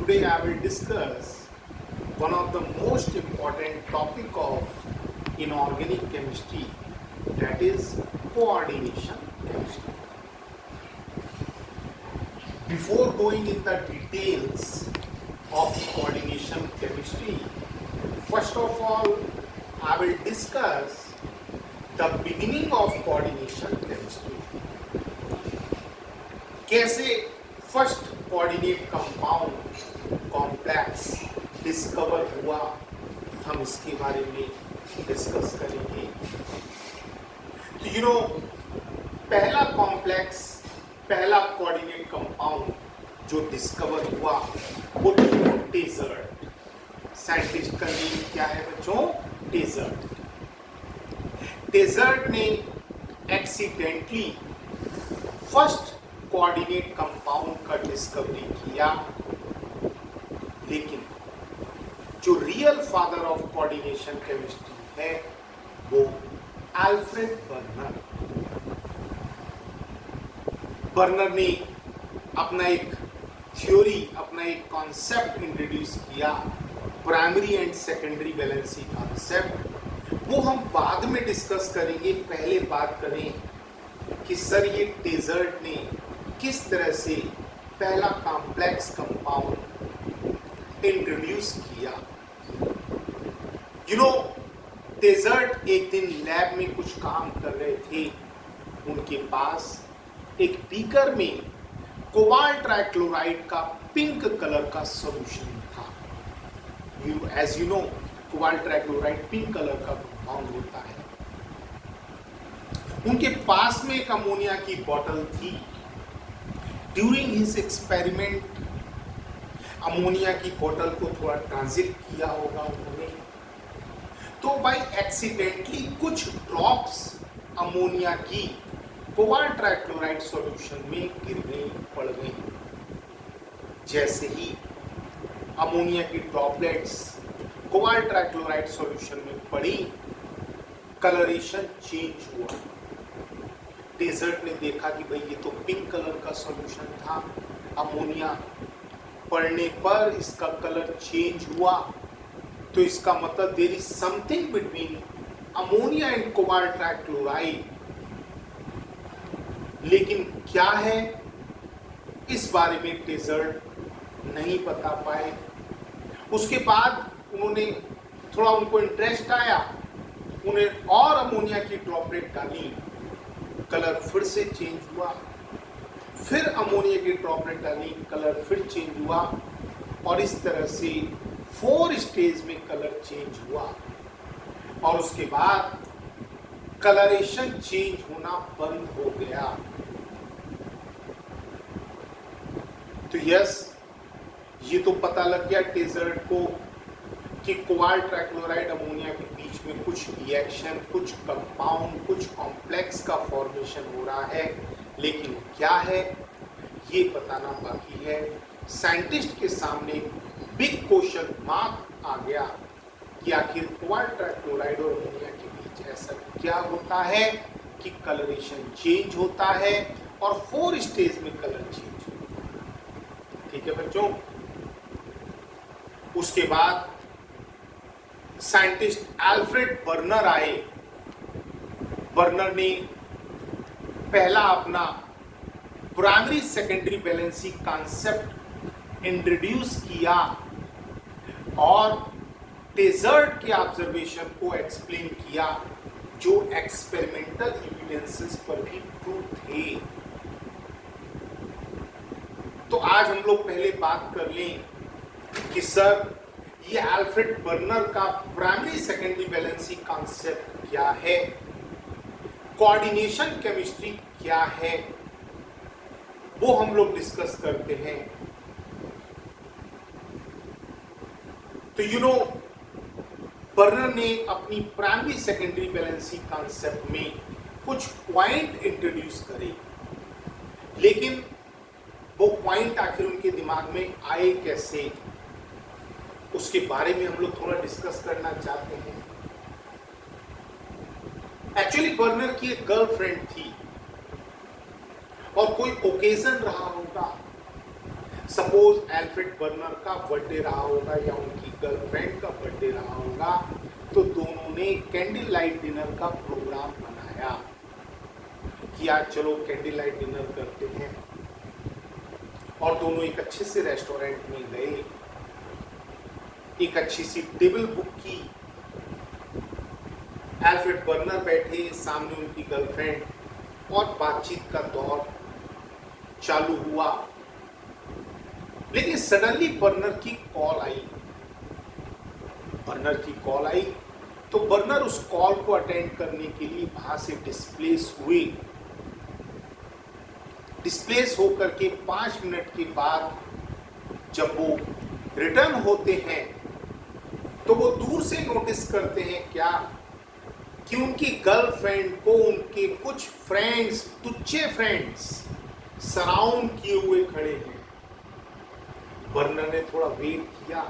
Today I will discuss one of the most important topic of inorganic chemistry, that is coordination chemistry. Before going in the details of coordination chemistry, first of all I will discuss the beginning of coordination chemistry. कैसे first coordinate compound complex discover हुआ, हम इसके बारे में discuss करेंगे। तो पहला complex, पहला कोऑर्डिनेट कंपाउंड जो डिस्कवर हुआ वो टेजर्ट। साइंटिस्ट का नेम क्या है बच्चों? टेजर्ट। टेजर्ट ने एक्सीडेंटली फर्स्ट कोऑर्डिनेट कंपाउंड का डिस्कवरी किया, लेकिन जो real father of coordination chemistry है वो अल्फ्रेड बर्नर। बर्नर ने अपना एक थ्योरी, अपना एक कॉन्सेप्ट इंट्रोड्यूस किया, primary and secondary valency concept. वो हम बाद में डिस्कस करेंगे। पहले बात करें कि सर ये टेजर्ट ने किस तरह से पहला कॉम्प्लेक्स कंपाउंड इंट्रोड्यूस किया। टेजर्ट एक दिन लैब में कुछ काम कर रहे थे। उनके पास एक बीकर में कोबाल्ट ट्राइक्लोराइड का पिंक कलर का सॉल्यूशन था। As you know, cobalt trichloride pink colour का कंपाउंड होता है। उनके पास में एक अमोनिया की बोतल थी। ड्यूरिंग हिज एक्सपेरिमेंट अमोनिया की बोतल को थोड़ा ट्रांजिट किया होगा उन्होंने, तो बाय एक्सीडेंटली कुछ ड्रॉप्स अमोनिया की कोबाल्ट ट्राइक्लोराइड सॉल्यूशन में गिर गई, पड़ गई। जैसे ही अमोनिया की ड्रॉपलेट्स कोबाल्ट ट्राइक्लोराइड सॉल्यूशन में पड़ी, कलरेशन चेंज हुआ। टेजर्ट ने देखा कि भाई ये तो पिंक कलर का सॉल्यूशन था, अमोनिया पड़ने पर इसका कलर चेंज हुआ, तो इसका मतलब there is something between ammonia and cobalt trichloride. लेकिन क्या है, इस बारे में टेजर्ट नहीं बता पाए। उसके बाद उन्होंने थोड़ा, उनको इंटरेस्ट आया, उन्हें और अमोनिया की ड्रॉपलेट डाली, कलर फिर से चेंज हुआ। फिर अमोनिया की ड्रॉपलेट डाली, कलर फिर चेंज हुआ, और इस तरह से 4 स्टेज में कलर चेंज हुआ। और उसके बाद कलरेशन चेंज होना बंद हो गया। तो यस, ये तो पता लग गया टेजर्ट को कि कोबाल्ट ट्राइक्लोराइड अमोनिया के बीच में कुछ रिएक्शन, कुछ कंपाउंड, कुछ कॉम्प्लेक्स का फॉर्मेशन हो रहा है, लेकिन क्या है ये बताना बाकी है। साइंटिस्ट के सामने बिग क्वेश्चन मार्क आ गया कि आखिर कोबाल्ट ट्राइक्लोराइड और अमोनिया के बीच ऐसा क्या होता है कि कलरेशन चेंज होता है और 4 स्टेज में कलर चेंज होता है। ठीक है बच्चों। उसके बाद साइंटिस्ट अल्फ्रेड बर्नर आए। बर्नर ने पहला अपना primary secondary valency concept introduce किया और टेजर्ट के ऑब्जर्वेशन को एक्सप्लेन किया, जो एक्सपेरिमेंटल एविडेंसेस पर भी ट्रू थे। तो आज हम लोग पहले बात कर लें कि सर ये अल्फ्रेड बर्नर का प्राइमरी सेकेंडरी वैलेंसी कॉन्सेप्ट क्या है, कोऑर्डिनेशन केमिस्ट्री क्या है, वो हम लोग डिस्कस करते हैं। तो बर्नर ने अपनी प्राइमरी सेकेंडरी वैलेंसी कॉन्सेप्ट में कुछ पॉइंट इंट्रोड्यूस करे, लेकिन वो पॉइंट आखिर उनके दिमाग में आए कैसे, उसके बारे में हम लोग थोड़ा डिस्कस करना चाहते हैं। एक्चुअली बर्नर की एक गर्लफ्रेंड थी और कोई ओकेजन रहा होगा, सपोज एल्फ्रेड बर्नर का बर्थडे रहा होगा या उनकी गर्लफ्रेंड का बर्थडे रहा होगा, तो दोनों ने कैंडल लाइट डिनर का प्रोग्राम बनाया कि आज चलो कैंडल लाइट डिनर करते हैं, और दोनों एक अच्छे से रेस्टोरेंट में गए, एक अच्छी सी टेबल बुक की, एल्फ्रेड बर्नर बैठे, सामने उनकी गर्लफ्रेंड और बातचीत का दौर चालू हुआ। लेकिन सडनली बर्नर की कॉल आई, तो बर्नर उस कॉल को अटेंड करने के लिए वहां से डिस्प्लेस हुए। डिस्प्लेस होकर के 5 मिनट के बाद जब वो रिटर्न होते हैं, तो वो दूर से नोटिस करते हैं क्या कि उनकी गर्लफ्रेंड को उनके कुछ फ्रेंड्स, तुच्छे फ्रेंड्स सराउंड किए हुए खड़े हैं। बर्नर ने थोड़ा वेट किया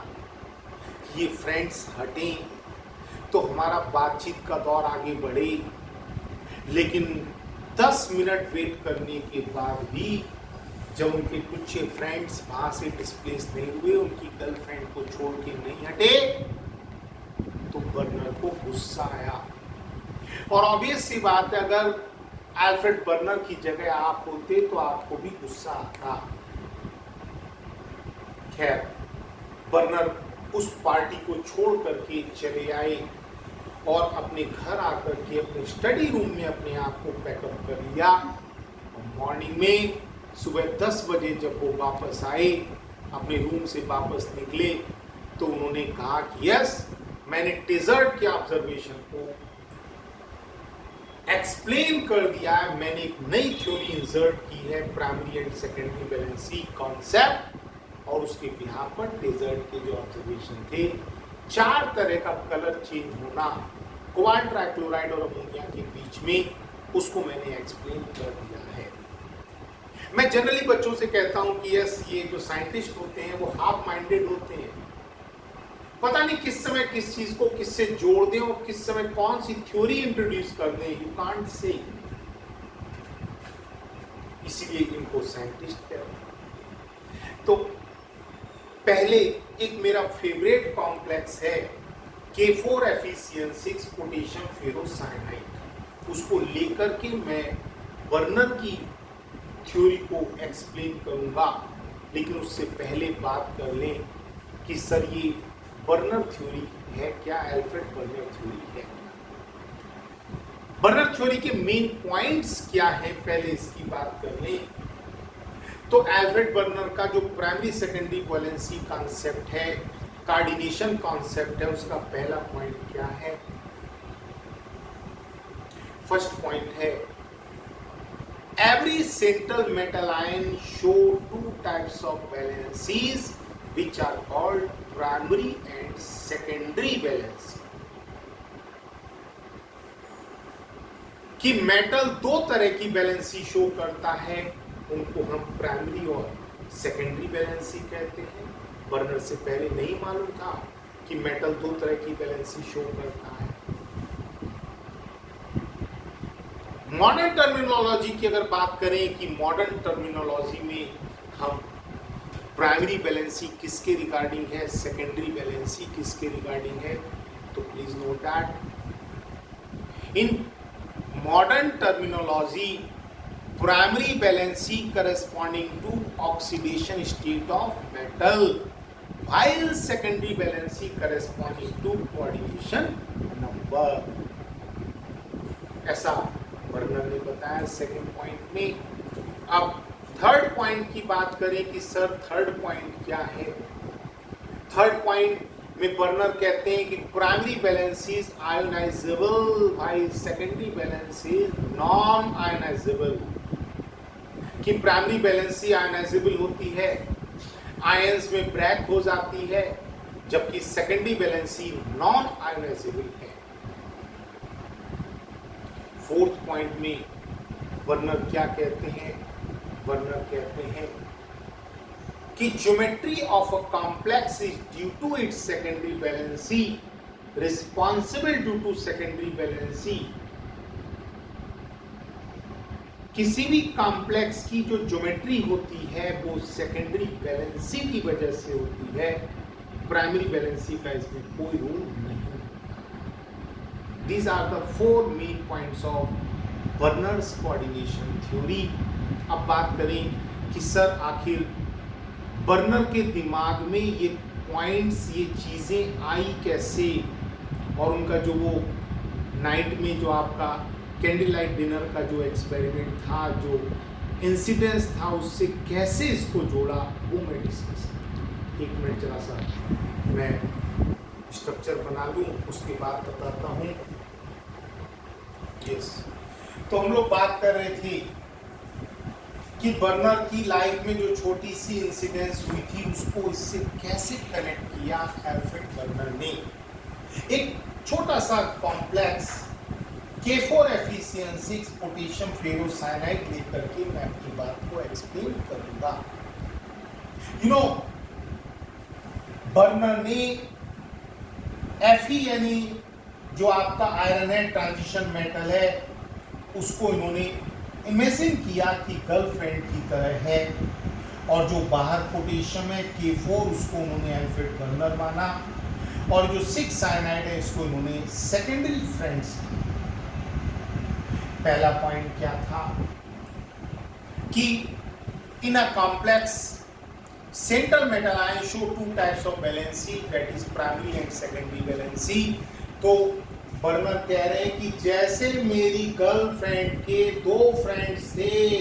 कि ये फ्रेंड्स हटें तो हमारा बातचीत का दौर आगे बढ़े, लेकिन 10 मिनट वेट करने के बाद भी जब उनके कुछ फ्रेंड्स वहां से डिस्प्लेस नहीं हुए, उनकी गर्लफ्रेंड को छोड़ के नहीं हटे, तो बर्नर को गुस्सा आया। और ऑब्वियस सी बात है, अगर एल्फ्रेड बर्नर की जगह आप होते तो आपको भी गुस्सा आता। खैर, बर्नर उस पार्टी को छोड़ करके चले आए और अपने घर आकर के अपने स्टडी रूम में अपने आप को पैकअप कर लिया। मॉर्निंग में सुबह 10 बजे जब वो वापस आए, अपने रूम से वापस निकले, तो उन्होंने कहा कि यस, मैंने टिजर्ट के ऑब्जर्वेशन को एक्सप्लेन कर दिया है, मैंने एक नई थ्योरी इंसर्ट की है, primary and secondary valency concept, और उसके बिहार पर टिजर्ट के जो ऑब्जर्वेशन थे, 4 तरह का कलर चेंज होना कोबाल्ट ट्राइक्लोराइड और अमोनिया के बीच में, उसको मैंने एक्सप्लेन कर दिया है। मैं जनरली बच्चों से कहता हूं कि यस, ये जो साइंटिस्ट होते हैं वो हाफ माइंडेड होते हैं, पता नहीं किस समय किस चीज को किससे जोड़ दें और किस समय कौन सी थ्योरी इंट्रोड्यूस कर दें, यू कांट से, इसीलिए इनको साइंटिस्ट कहते हैं। तो पहले एक मेरा फेवरेट कॉम्प्लेक्स है K4FeCN6 पोटेशियम फेरोसाइनाइड, उसको लेकर के मैं बर्नर की थ्योरी को एक्सप्लेन करूंगा। लेकिन उससे पहले बात कर लें कि सर ये बर्नर थ्योरी है क्या, एल्फ्रेड बर्नर थ्योरी है क्या, बर्नर थ्योरी के मेन पॉइंट्स क्या है, पहले इसकी बात कर लें। तो एल्फ्रेड बर्नर का जो प्राइमरी सेकेंडरी वैलेंसी कॉन्सेप्ट है, कार्डिनेशन कॉन्सेप्ट है, उसका पहला पॉइंट क्या है? फर्स्ट पॉइंट है, every central metal ion show 2 types of valencies which are called primary and secondary valency। कि मेटल 2 तरह की वैलेंसी शो करता है, उनको हम प्राइमरी और सेकेंडरी वैलेंसी कहते हैं। बर्नर से पहले नहीं मालूम था कि मेटल 2 तरह की वैलेंसी शो करता है। मॉडर्न टर्मिनोलॉजी की अगर बात करें कि मॉडर्न टर्मिनोलॉजी में हम प्राइमरी वैलेंसी किसके रिगार्डिंग है, सेकेंडरी वैलेंसी किसके रिगार्डिंग है, तो please note that in modern terminology primary valency corresponding to oxidation state of metal, while secondary valency corresponding to coordination number, ऐसा बर्नर ने बताया सेकंड पॉइंट में। अब थर्ड पॉइंट की बात करें कि सर थर्ड पॉइंट क्या है। थर्ड पॉइंट में बर्नर कहते हैं कि primary valency is ionisable while secondary valency is non ionisable. कि प्राइमरी वैलेंसी आयोनाइजेबल होती है, आयंस में ब्रेक हो जाती है, जबकि सेकेंडरी वैलेंसी नॉन आयोनाइजेबल है। फोर्थ पॉइंट में बर्नर क्या कहते हैं? बर्नर कहते हैं कि geometry of a complex is due to its secondary valency responsible due to secondary valency किसी भी कॉम्प्लेक्स की जो ज्योमेट्री होती है वो सेकेंडरी बैलेंसी की वजह से होती है, प्राइमरी बैलेंसी का इसमें कोई रोल नहीं। These are the four main points of Werner's coordination theory. अब बात करें कि सर आखिर बर्नर के दिमाग में ये पॉइंट्स, ये चीज़ें आई कैसे, और उनका जो वो नाइट में जो आपका कैंडल लाइट डिनर का जो एक्सपेरिमेंट था, जो इंसिडेंस था, उससे कैसे इसको जोड़ा, वो मैं डिस्कस करूँ। 1 मिनट जरा सा मैं स्ट्रक्चर बना लूँ, उसके बाद बताता हूँ। यस, तो हम लोग बात कर रहे थे कि बर्नर की लाइफ में जो छोटी सी इंसिडेंस हुई थी उसको इससे कैसे कनेक्ट किया एल्फ्रेड बर्नर ने। एक छोटा सा कॉम्प्लेक्स K4Fe6 पोटेशियम फेरोसाइनाइड लेकर के मैं अपनी बात को एक्सप्लेन करूंगा। बर्नर ने Fe यानी जो आपका आयरन है, ट्रांजिशन मेटल है, उसको इन्होंने इमेजिन किया कि गर्लफ्रेंड की तरह है, और जो बाहर पोटेशियम है K4 उसको उन्होंने एल्फ्रेड बर्नर माना, और जो 6 साइनाइड है इसको इन्होंने सेकेंडरी फ्रेंड्स। पहला पॉइंट क्या था कि in a complex central metal ion show 2 types of valency, that is primary and secondary valency. तो बर्नर कह रहे हैं कि जैसे मेरी गर्लफ्रेंड के 2 फ्रेंड्स थे,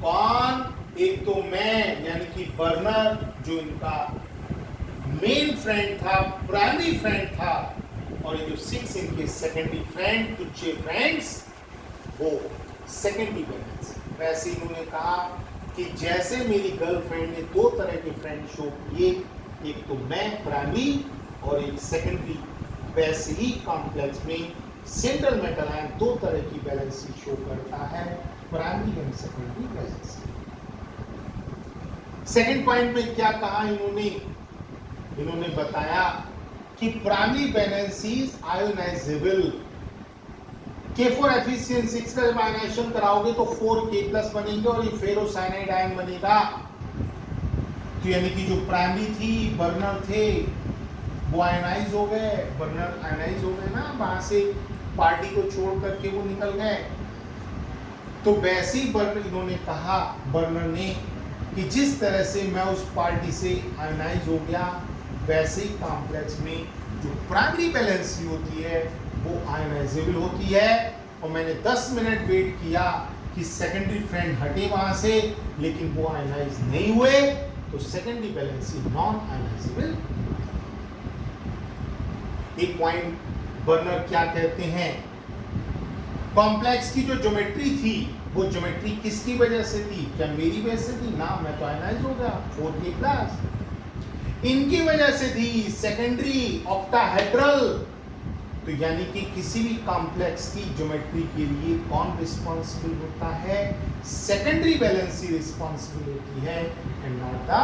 कौन, एक तो मैं यानी कि बर्नर जो इनका मेन फ्रेंड था, प्राइमरी फ्रेंड था, और ये जो 6 इनके सेकेंडरी फ्रेंड, तो 6 फ्रेंड्स वो सेकेंडरी बैलेंस। वैसे इन्होंने कहा कि जैसे मेरी गर्लफ्रेंड ने 2 तरह के फ्रेंड शो किए, एक तो मैं प्राइमरी और एक सेकेंडरी, वैसे ही कॉम्प्लेक्स में सेंट्रल मेटल आयन 2 तरह की बैलेंसी शो करता है, primary and secondary valency. Second point में क्या कहा इन्होंने बताया कि प्राइमरी बैलेंसीज आयोनाइजेबल। K4Fe6 का जब आयनाइजेशन कराओगे तो 4K+ बनेंगे और ये फेरोसाइनाइड आयन बनेगा। तो यानी कि जो प्राइमरी थी, बर्नर थे, वो आयनाइज हो गए, बर्नर आयनाइज हो गए ना, वहां से पार्टी को छोड़ करके वो निकल गए। तो वैसे ही बर्नर, इन्होंने कहा बर्नर ने कि जिस तरह से मैं उस पार्टी से आयनाइज हो गया, वैसे ही कॉम्प्लेक्स में जो प्राइमरी बैलेंसी होती है वो आयनाइजेबल होती है। और मैंने 10 मिनट वेट किया कि सेकेंडरी फ्रेंड हटे वहां से, लेकिन वो आयनाइज नहीं हुए, तो सेकेंडरी बैलेंसी नॉन आयनाइजेबल। एक पॉइंट बर्नर क्या कहते हैं, कॉम्प्लेक्स की जो ज्योमेट्री थी वो ज्योमेट्री किसकी वजह से थी? क्या मेरी वजह से थी? ना, मैं तो आयनाइज हो गया 4K+। इनकी वजह से थी, सेकेंडरी ऑक्टाहेड्रल। तो यानी कि किसी भी कॉम्प्लेक्स की ज्योमेट्री के लिए कौन रिस्पॉन्सिबल होता है? सेकेंडरी बैलेंसी रिस्पॉन्सिबल होती है and not the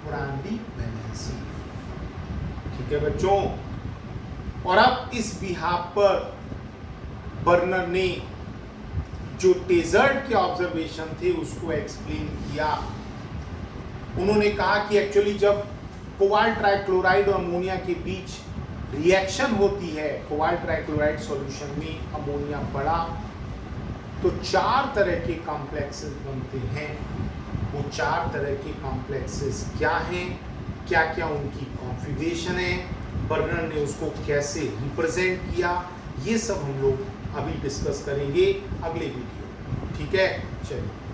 primary valency. ठीक है बच्चों, और अब इस बिहाफ पर बर्नर ने जो टेजर्ड के ऑब्जर्वेशन थे उसको एक्सप्लेन किया। उन्होंने कहा कि एक्चुअली जब कोबाल्ट ट्राइक्लोराइड और अमोनिया के बीच रिएक्शन होती है, कोबाल्ट ट्राइक्लोराइड सॉल्यूशन में अमोनिया पड़ा, तो 4 तरह के कॉम्प्लेक्सेस बनते हैं। वो 4 तरह के कॉम्प्लेक्सेस क्या हैं, क्या क्या उनकी कॉन्फ़िगरेशन है, बर्नर ने उसको कैसे रिप्रेजेंट किया, ये सब हम लोग अभी डिस्कस करेंगे अगले वीडियो में। ठीक है, चलिए।